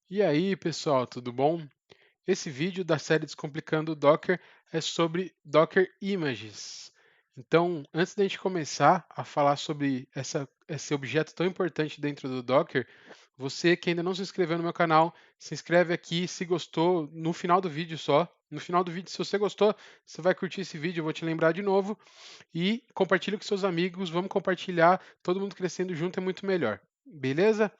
E aí, pessoal, tudo bom? Esse vídeo da série Descomplicando o Docker é sobre Docker Images. Então, antes da gente começar a falar sobre esse objeto tão importante dentro do Docker, você que ainda não se inscreveu no meu canal, se inscreve aqui se gostou no final do vídeo só. No final do vídeo, se você gostou, você vai curtir esse vídeo, eu vou te lembrar de novo. E compartilhe com seus amigos, vamos compartilhar, todo mundo crescendo junto é muito melhor. Beleza?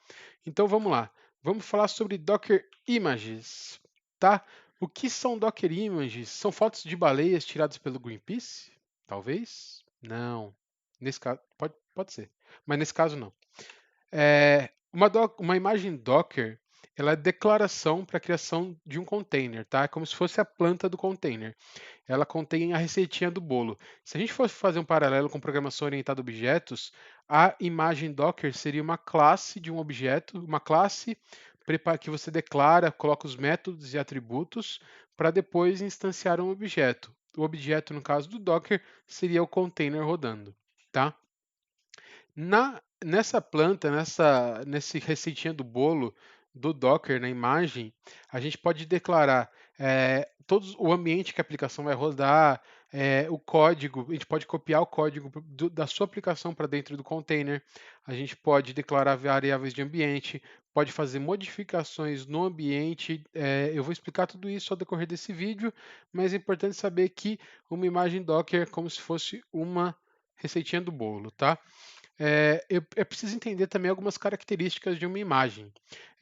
Então vamos lá. Vamos falar sobre Docker Images, tá? O que são Docker Images? São fotos de baleias tiradas pelo Greenpeace? Talvez? Não. Nesse caso, pode ser. Mas nesse caso não. Uma imagem Docker, ela é declaração para a criação de um container, tá? É como se fosse a planta do container. Ela contém a receitinha do bolo. Se a gente fosse fazer um paralelo com programação orientada a objetos, a imagem Docker seria uma classe de um objeto, uma classe que você declara, coloca os métodos e atributos para depois instanciar um objeto. O objeto, no caso do Docker, seria o container rodando, tá? Nessa planta, nesse receitinha do bolo do Docker na imagem, a gente pode declarar o ambiente que a aplicação vai rodar, o código, a gente pode copiar o código da sua aplicação para dentro do container, a gente pode declarar variáveis de ambiente, pode fazer modificações no ambiente. Eu vou explicar tudo isso ao decorrer desse vídeo, mas é importante saber que uma imagem Docker é como se fosse uma receitinha do bolo, tá? Eu preciso entender também algumas características de uma imagem.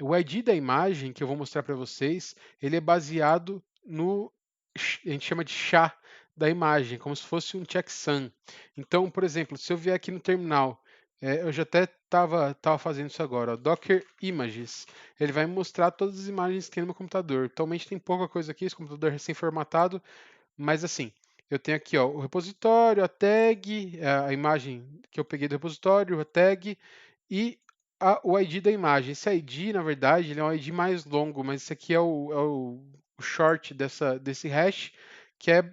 O ID da imagem, que eu vou mostrar para vocês, ele é baseado no, a gente chama de SHA da imagem, como se fosse um checksum. Então, por exemplo, se eu vier aqui no terminal, eu já até estava fazendo isso agora, ó, Docker Images, ele vai me mostrar todas as imagens que tem no meu computador. Atualmente tem pouca coisa aqui, esse computador é recém-formatado, mas assim, eu tenho aqui ó, o repositório, a tag, a imagem que eu peguei do repositório, a tag e o ID da imagem. Esse ID, na verdade, ele é um ID mais longo, mas esse aqui é o short desse hash, que é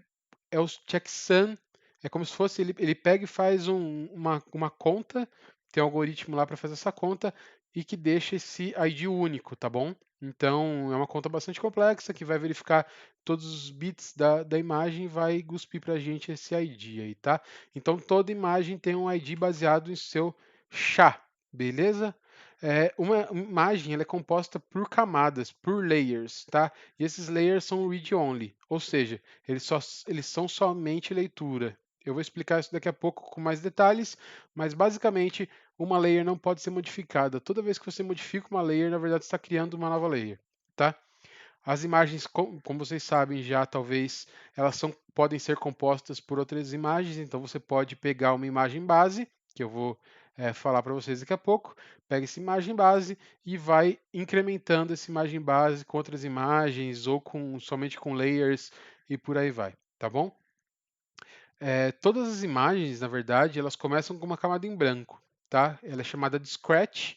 o checksum. É como se fosse, ele pega e faz uma conta, tem um algoritmo lá para fazer essa conta, e que deixa esse ID único, tá bom? Então, é uma conta bastante complexa que vai verificar todos os bits da imagem e vai cuspir para a gente esse ID aí, tá? Então, toda imagem tem um ID baseado em seu SHA, beleza? Uma imagem ela é composta por camadas, por layers, tá? E esses layers são read-only, ou seja, eles são somente leitura. Eu vou explicar isso daqui a pouco com mais detalhes, mas basicamente uma layer não pode ser modificada. Toda vez que você modifica uma layer, na verdade, você está criando uma nova layer, tá? As imagens, como vocês sabem já, talvez podem ser compostas por outras imagens, então você pode pegar uma imagem base, que eu vou falar para vocês daqui a pouco, pega essa imagem base e vai incrementando essa imagem base com outras imagens ou somente com layers e por aí vai, tá bom? Todas as imagens, na verdade, elas começam com uma camada em branco, tá? Ela é chamada de scratch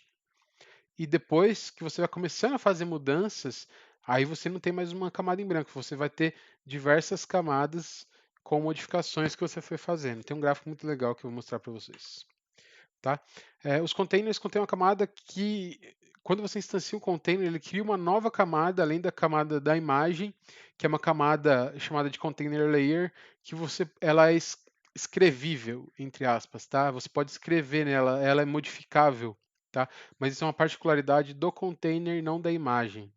e depois que você vai começando a fazer mudanças, aí você não tem mais uma camada em branco, você vai ter diversas camadas com modificações que você foi fazendo. Tem um gráfico muito legal que eu vou mostrar para vocês. Tá? Os containers contêm uma camada que, quando você instancia um container, ele cria uma nova camada, além da camada da imagem, que é uma camada chamada de container layer, que ela é escrevível, entre aspas, tá? Você pode escrever nela, ela é modificável, tá? Mas isso é uma particularidade do container, não da imagem.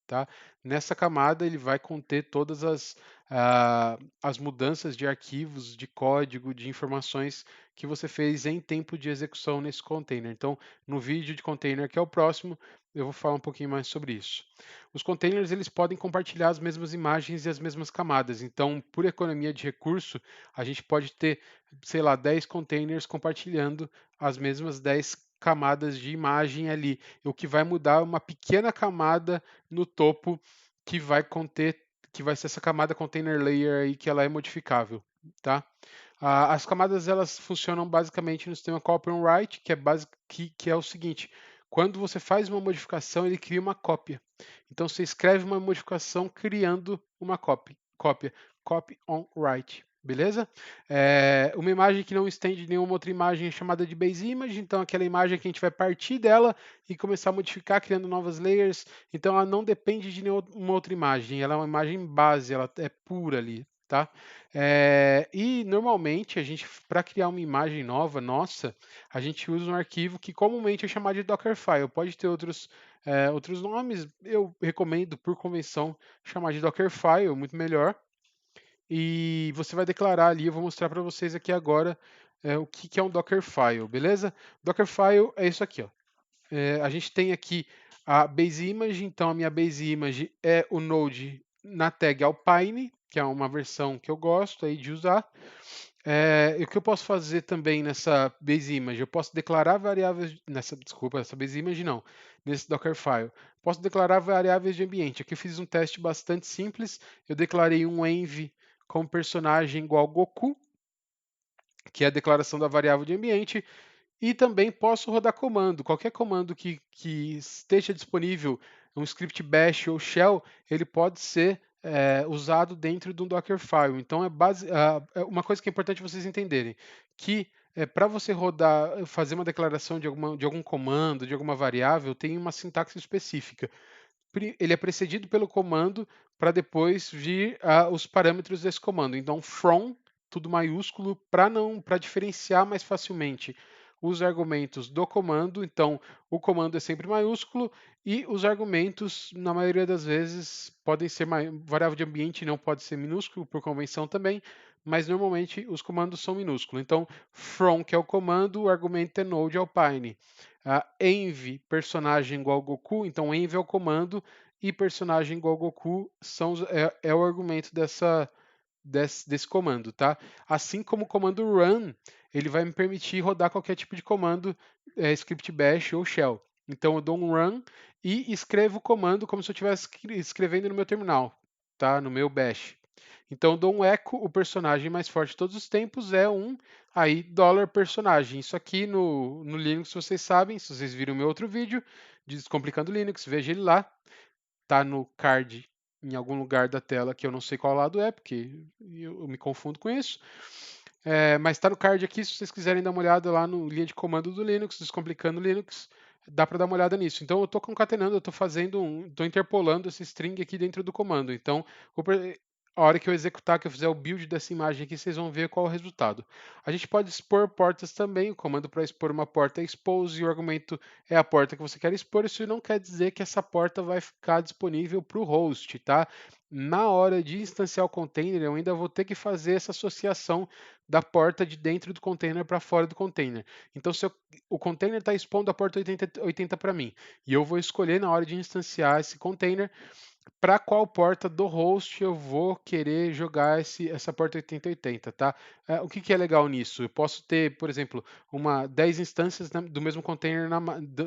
Tá? Nessa camada ele vai conter todas as mudanças de arquivos, de código, de informações que você fez em tempo de execução nesse container. Então, no vídeo de container que é o próximo, eu vou falar um pouquinho mais sobre isso. Os containers eles podem compartilhar as mesmas imagens e as mesmas camadas. Então, por economia de recurso, a gente pode ter, sei lá, 10 containers compartilhando as mesmas 10 camadas de imagem ali. O que vai mudar é uma pequena camada no topo que vai conter, que vai ser essa camada container layer aí que ela é modificável, tá? As camadas elas funcionam basicamente no sistema copy on write, que é o seguinte: quando você faz uma modificação, ele cria uma cópia. Então você escreve uma modificação criando uma cópia, copy on write, beleza? Uma imagem que não estende nenhuma outra imagem é chamada de base image, então aquela imagem que a gente vai partir dela e começar a modificar, criando novas layers, então ela não depende de nenhuma outra imagem, ela é uma imagem base, ela é pura ali, tá? E normalmente a gente, para criar uma imagem nova, nossa, a gente usa um arquivo que comumente é chamado de Dockerfile, pode ter outros nomes, eu recomendo por convenção chamar de Dockerfile, muito melhor. E você vai declarar ali, eu vou mostrar para vocês aqui agora o que é um Dockerfile, beleza? Dockerfile é isso aqui, ó. A gente tem aqui a base image, então a minha base image é o Node na tag Alpine, que é uma versão que eu gosto aí de usar. E o que eu posso fazer também nessa base image? Eu posso declarar variáveis essa base image não, nesse Dockerfile. Posso declarar variáveis de ambiente. Aqui eu fiz um teste bastante simples. Eu declarei um env com personagem igual Goku, que é a declaração da variável de ambiente, e também posso rodar comando. Qualquer comando que esteja disponível, um script bash ou shell, ele pode ser usado dentro de um Dockerfile. Então, é uma coisa que é importante vocês entenderem, que para você rodar, fazer uma declaração de algum comando, de alguma variável, tem uma sintaxe específica. Ele é precedido pelo comando para depois vir os parâmetros desse comando. Então, from, tudo maiúsculo, para diferenciar mais facilmente os argumentos do comando. Então, o comando é sempre maiúsculo e os argumentos, na maioria das vezes, podem ser variável de ambiente, não pode ser minúsculo por convenção também, mas normalmente os comandos são minúsculos. Então, from, que é o comando, o argumento é node Alpine. Env, personagem igual Goku, então env é o comando e personagem igual Goku é o argumento desse comando, tá? Assim como o comando run, ele vai me permitir rodar qualquer tipo de comando, script bash ou shell. Então eu dou um run e escrevo o comando como se eu estivesse escrevendo no meu terminal, tá? No meu bash. Então eu dou um echo, o personagem mais forte de todos os tempos é aí $personagem. Isso aqui no Linux vocês sabem, se vocês viram o meu outro vídeo de Descomplicando Linux, veja ele lá. Tá no card em algum lugar da tela que eu não sei qual lado é, porque eu me confundo com isso. Mas está no card aqui, se vocês quiserem dar uma olhada lá no linha de comando do Linux, Descomplicando Linux, dá para dar uma olhada nisso. Então eu estou concatenando, eu estou interpolando esse string aqui dentro do comando. Então, a hora que eu executar, que eu fizer o build dessa imagem aqui, vocês vão ver qual é o resultado. A gente pode expor portas também, o comando para expor uma porta é expose, e o argumento é a porta que você quer expor. Isso não quer dizer que essa porta vai ficar disponível para o host, tá? Na hora de instanciar o container, eu ainda vou ter que fazer essa associação da porta de dentro do container para fora do container. Então, se o container está expondo a porta 80 para mim, e eu vou escolher na hora de instanciar esse container para qual porta do host eu vou querer jogar essa porta 8080, tá? O que é legal nisso? Eu posso ter, por exemplo, 10 instâncias do mesmo container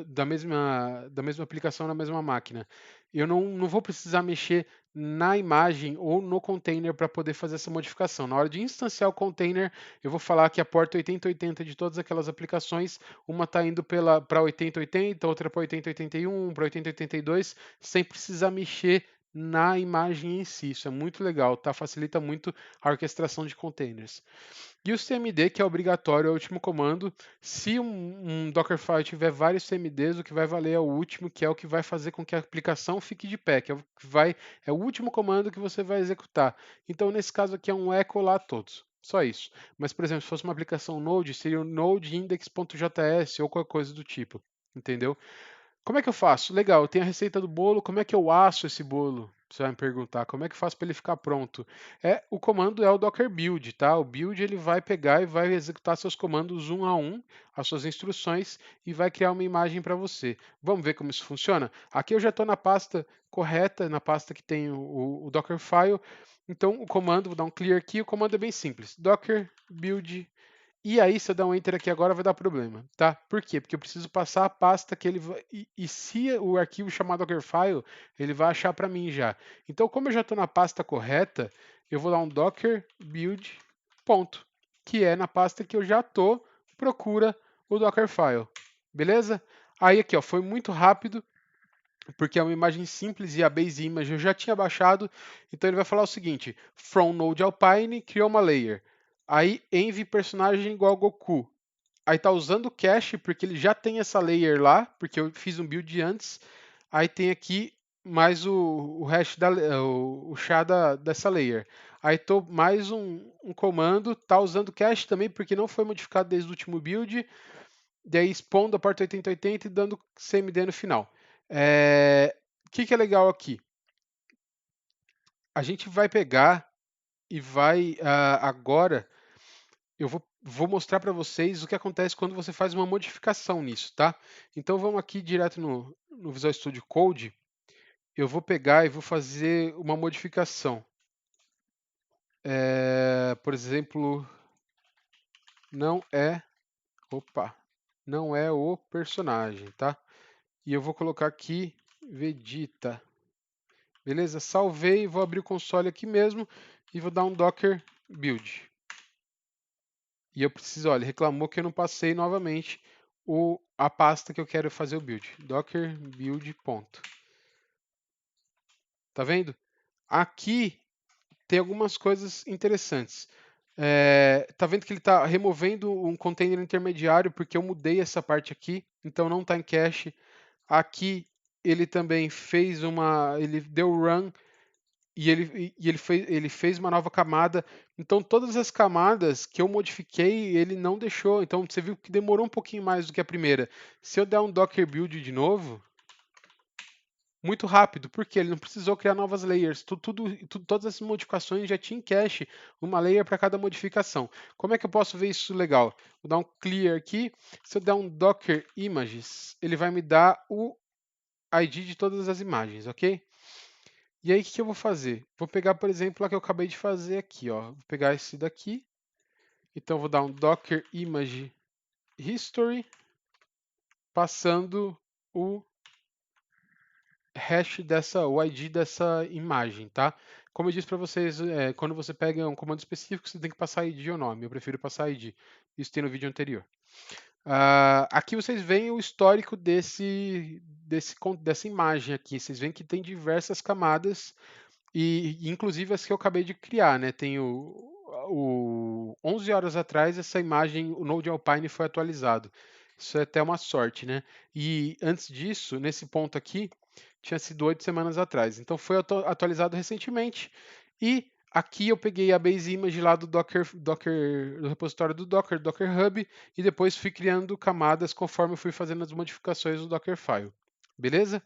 da mesma aplicação na mesma máquina. Eu não vou precisar mexer na imagem ou no container para poder fazer essa modificação. Na hora de instanciar o container, eu vou falar que a porta 8080 de todas aquelas aplicações, uma está indo para 8080, outra para 8081, para 8082, sem precisar mexer na imagem em si. Isso é muito legal, tá? Facilita muito a orquestração de containers. E o CMD, que é obrigatório, é o último comando. Se um Dockerfile tiver vários CMDs, o que vai valer é o último, que é o que vai fazer com que a aplicação fique de pé, é o último comando que você vai executar. Então, nesse caso aqui, é um echo lá todos. Só isso. Mas, por exemplo, se fosse uma aplicação Node, seria o node index.js ou qualquer coisa do tipo. Entendeu? Como é que eu faço? Legal, eu tenho a receita do bolo, como é que eu asso esse bolo? Você vai me perguntar, como é que eu faço para ele ficar pronto? O comando é o docker build, tá? O build ele vai pegar e vai executar seus comandos um a um, as suas instruções e vai criar uma imagem para você. Vamos ver como isso funciona? Aqui eu já estou na pasta correta, na pasta que tem o Dockerfile. Então o comando, vou dar um clear aqui, o comando é bem simples. Docker build. E aí, se eu der um enter aqui agora, vai dar problema, tá? Por quê? Porque eu preciso passar a pasta que ele vai. E se o arquivo chamado Dockerfile, ele vai achar para mim já. Então, como eu já estou na pasta correta, eu vou dar um docker build ponto, que é na pasta que eu já estou, procura o Dockerfile. Beleza? Aí aqui, ó, foi muito rápido, porque é uma imagem simples e a base image eu já tinha baixado. Então ele vai falar o seguinte: from node Alpine, criou uma layer. Aí env personagem igual Goku. Aí tá usando o cache porque ele já tem essa layer lá, porque eu fiz um build antes. Aí tem aqui mais o hash o chá dessa layer. Aí tô mais um comando, tá usando cache também porque não foi modificado desde o último build. Daí expondo a porta 8080 e dando CMD no final. O que é legal aqui? A gente vai pegar e vai agora eu vou mostrar para vocês o que acontece quando você faz uma modificação nisso, tá? Então vamos aqui direto no Visual Studio Code. Eu vou pegar e vou fazer uma modificação. Por exemplo, não é, opa, não é o personagem, tá? E eu vou colocar aqui Vegeta. Beleza? Salvei, vou abrir o console aqui mesmo e vou dar um Docker build. E eu preciso, olha, reclamou que eu não passei novamente a pasta que eu quero fazer o build. Docker build ponto. Tá vendo? Aqui tem algumas coisas interessantes. Tá vendo que ele está removendo um container intermediário porque eu mudei essa parte aqui, então não está em cache. Aqui ele também fez ele deu run e ele fez uma nova camada. Então, todas as camadas que eu modifiquei, ele não deixou. Então, você viu que demorou um pouquinho mais do que a primeira. Se eu der um Docker build de novo, muito rápido, porque ele não precisou criar novas layers. Todas essas modificações já tinha em cache, uma layer para cada modificação. Como é que eu posso ver isso legal? Vou dar um clear aqui. Se eu der um Docker images, ele vai me dar o ID de todas as imagens, ok? E aí, o que eu vou fazer? Vou pegar, por exemplo, a que eu acabei de fazer aqui, ó. Vou pegar esse daqui. Então, vou dar um Docker Image History, passando o hash o ID dessa imagem, tá? Como eu disse para vocês, quando você pega um comando específico, você tem que passar ID ou nome. Eu prefiro passar ID. Isso tem no vídeo anterior. Aqui vocês veem o histórico dessa imagem aqui. Vocês veem que tem diversas camadas e inclusive as que eu acabei de criar, né? Tem 11 horas atrás essa imagem, o Node Alpine foi atualizado. Isso é até uma sorte, né? E antes disso, nesse ponto aqui, tinha sido 8 semanas atrás. Então foi atualizado recentemente. E aqui eu peguei a base image lá do repositório do Docker, Docker Hub, e depois fui criando camadas conforme eu fui fazendo as modificações do Dockerfile. Beleza?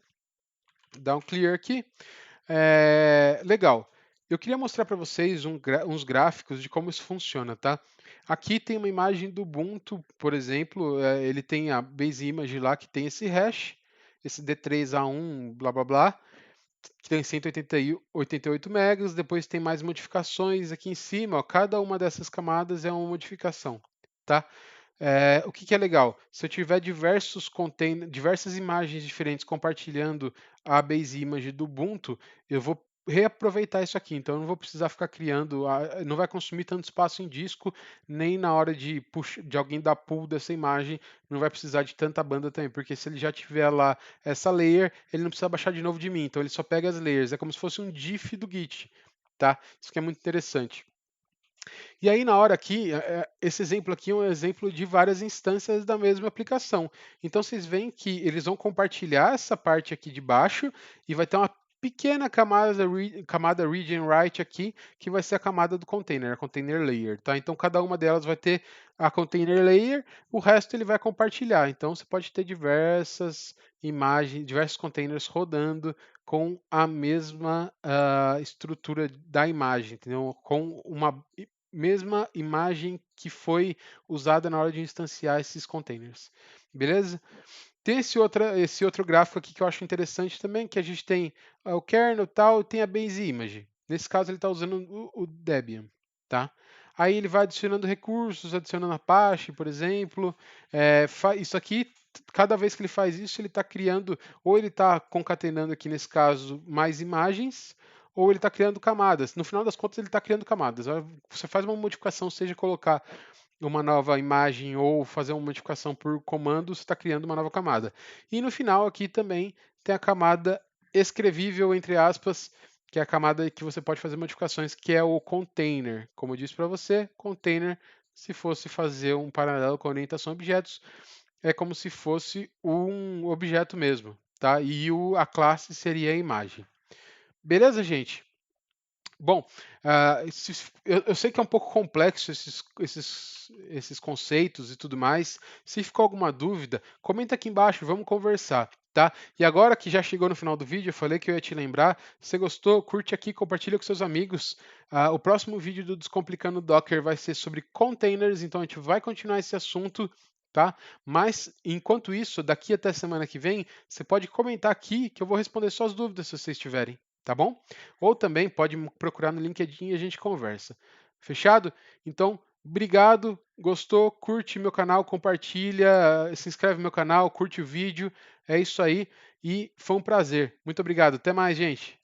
Dá um clear aqui. Legal. Eu queria mostrar para vocês uns gráficos de como isso funciona, tá? Aqui tem uma imagem do Ubuntu, por exemplo, ele tem a base image lá que tem esse hash, esse D3A1, blá blá blá, que tem 188 megas, depois tem mais modificações aqui em cima, ó, cada uma dessas camadas é uma modificação, tá? O que é legal? Se eu tiver diversas imagens diferentes compartilhando a base image do Ubuntu, eu vou reaproveitar isso aqui. Então, eu não vou precisar ficar criando, não vai consumir tanto espaço em disco, nem na hora de alguém dar pull dessa imagem, não vai precisar de tanta banda também, porque se ele já tiver lá essa layer, ele não precisa baixar de novo de mim. Então, ele só pega as layers. É como se fosse um diff do Git, tá? Isso que é muito interessante. E aí, na hora aqui, esse exemplo aqui é um exemplo de várias instâncias da mesma aplicação. Então, vocês veem que eles vão compartilhar essa parte aqui de baixo e vai ter uma pequena camada read and write aqui, que vai ser a camada do container, a container layer, tá? Então, cada uma delas vai ter a container layer, o resto ele vai compartilhar. Então, você pode ter diversas imagens, diversos containers rodando com a mesma estrutura da imagem, entendeu? Com uma mesma imagem que foi usada na hora de instanciar esses containers. Beleza? Tem esse outro gráfico aqui que eu acho interessante também, que a gente tem o kernel e tal, e tem a base image. Nesse caso ele está usando o Debian, tá? Aí ele vai adicionando recursos, adicionando Apache, por exemplo. Isso aqui, cada vez que ele faz isso, ele está criando, ou ele está concatenando aqui nesse caso mais imagens, ou ele está criando camadas. No final das contas, ele está criando camadas. Você faz uma modificação, seja colocar uma nova imagem ou fazer uma modificação por comando, você está criando uma nova camada. E no final aqui também tem a camada escrevível, entre aspas, que é a camada que você pode fazer modificações, que é o container. Como eu disse para você, container, se fosse fazer um paralelo com a orientação a objetos, é como se fosse um objeto mesmo, tá? E a classe seria a imagem. Beleza, gente? Bom, eu sei que é um pouco complexo esses conceitos e tudo mais. Se ficou alguma dúvida, comenta aqui embaixo, vamos conversar, tá? E agora que já chegou no final do vídeo, eu falei que eu ia te lembrar. Se você gostou, curte aqui, compartilha com seus amigos. O próximo vídeo do Descomplicando Docker vai ser sobre containers, então a gente vai continuar esse assunto, tá? Mas, enquanto isso, daqui até semana que vem, você pode comentar aqui que eu vou responder suas dúvidas se vocês tiverem, tá bom? Ou também pode me procurar no LinkedIn e a gente conversa. Fechado? Então, obrigado. Gostou? Curte meu canal, compartilha, se inscreve no meu canal, curte o vídeo. É isso aí e foi um prazer. Muito obrigado. Até mais, gente.